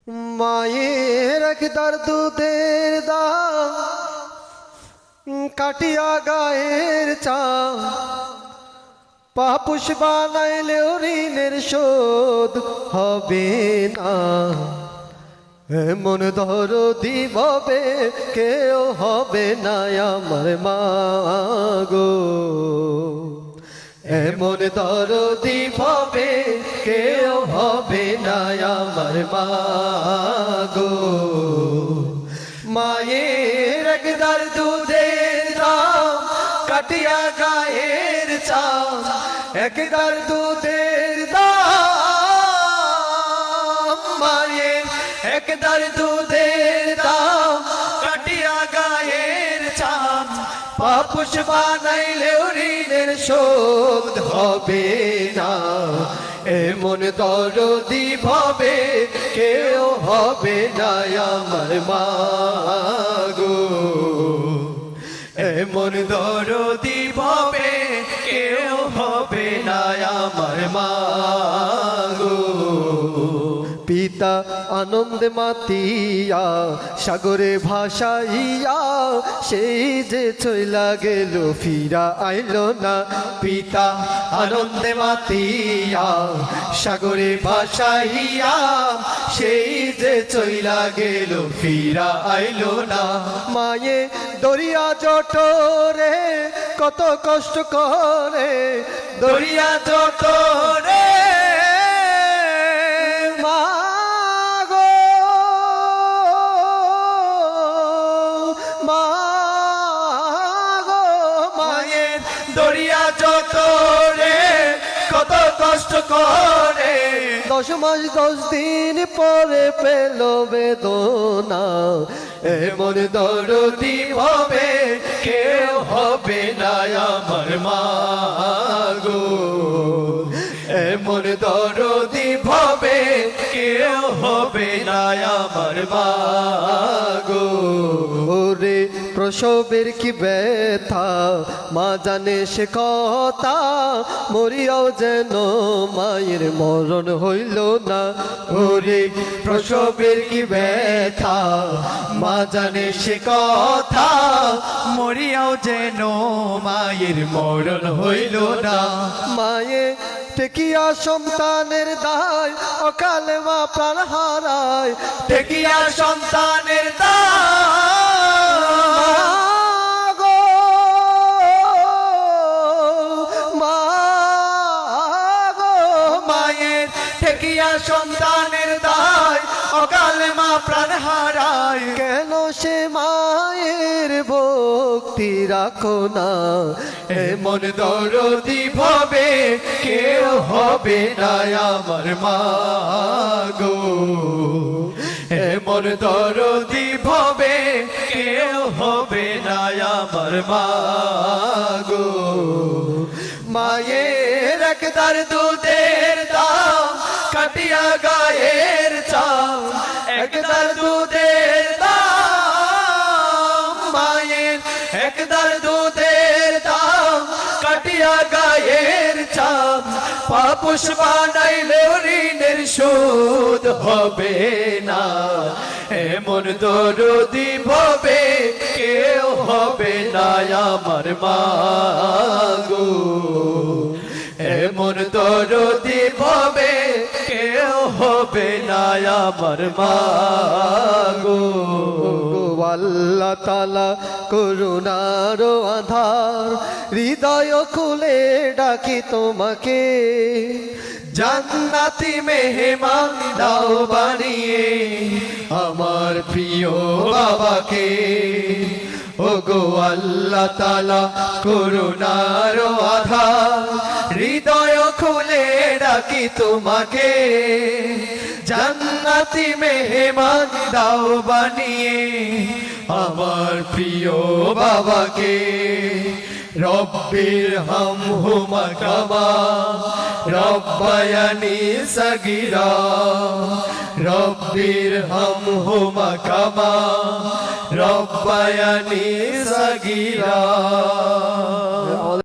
মায়ের একদার দুধের দাম কাটিয়া গায়ের চাম পাপুষ বানাইলেও ঋণের শোধ হবে না। এমন দরদি ভাবে কেউ হবে না আমার মা গো, এমন দরদি ভাবে কেউ হবে না আমার মা গো। মায়ের একদার দুধের দাম কাটিয়া গায়ের চাম, একদার দুধের দাম মায়ের একদার দুধের দাম কাটিয়া গায়ের চাম পাপুষ বানাইলেও ঋণের শোধ হবে না। এমন দরদি ভাবে কেউ হবে না আমার মা গো, এমন দরদি ভাবে কেউ হবে না আমার মা গো। পিতা আনন্দে মাতিয়া সাগরে ভাসাইয়া সেই যে চইলা গেল ফিরা আইল না। পিতা আনন্দে মাতিয়া সাগরে ভাসাইয়া সেই যে চইলা গেল ফিরা আইল না। মায়ে দরিয়া জটরে কত কষ্ট করে, দরিয়া জটরে দরিয়া যত রে কত কষ্ট করে, 10 মাস 10 দিন পরে পেল বেদনা। এমন দরদি হবে কেউ হবে না আমার মা গো, এমন দরদি হবে কেউ হবে না আমার মা গো। ওরে প্রসবের কি ব্যথা মা জানে সে কথা, মরিয়াও যেন মায়ের মরণ হইল না। ওরে প্রসবের কি ব্যথা মা জানে সে কথা, মরিয়াও যেন মায়ের মরণ হইল না। মায়ে টেকিয়া সন্তানের দায় অকালে মা প্রাণ হারায়, টেকিয়া সন্তানের দায় মা গো, মায়ের টেকিয়া সন্তানের দায় অকালে মা প্রাণ হারায়। কেন সে মায়ের ভক্তি রাখো না, এমন দরদি ভাবে কেউ হবে না আমার মা গো, এমন দরদি ভাবে কেউ হবে না আমার মা গো। মায়ের একদার দুধের দাম কাটিয়া গায়ের চাম, একদার দুধের দাম মায়ের একদার দুধের দাম কাটিয়া গায়ের চাম পাপুষ বানাইলেও ঋণের শোধ হবে না। এমন দরদি ভাবে কেউ হবে না আমার মা গো, এমন দরদি ভাবে কেউ হবে না আমার মা গো। আল্লাহ তাআলা করুণার আধার হৃদয় খুলে ডাকি তোমাকে, জান্নাতি মেহমান দাও বানিয়ে আমার প্রিয় বাবাকে। ওগো আল্লাহ তাআলা করুণার আধার হৃদয় খুলে ডাকি তোমাকে, জান্নাতি মেহমান দাও বানিয়ে আমার প্রিয় বাবাকে। রব্বির হামহুমা কামা রব্বায়ানি সগীরা, রব্বির হামহুমা কামা রব্বায়ানি সগীরা।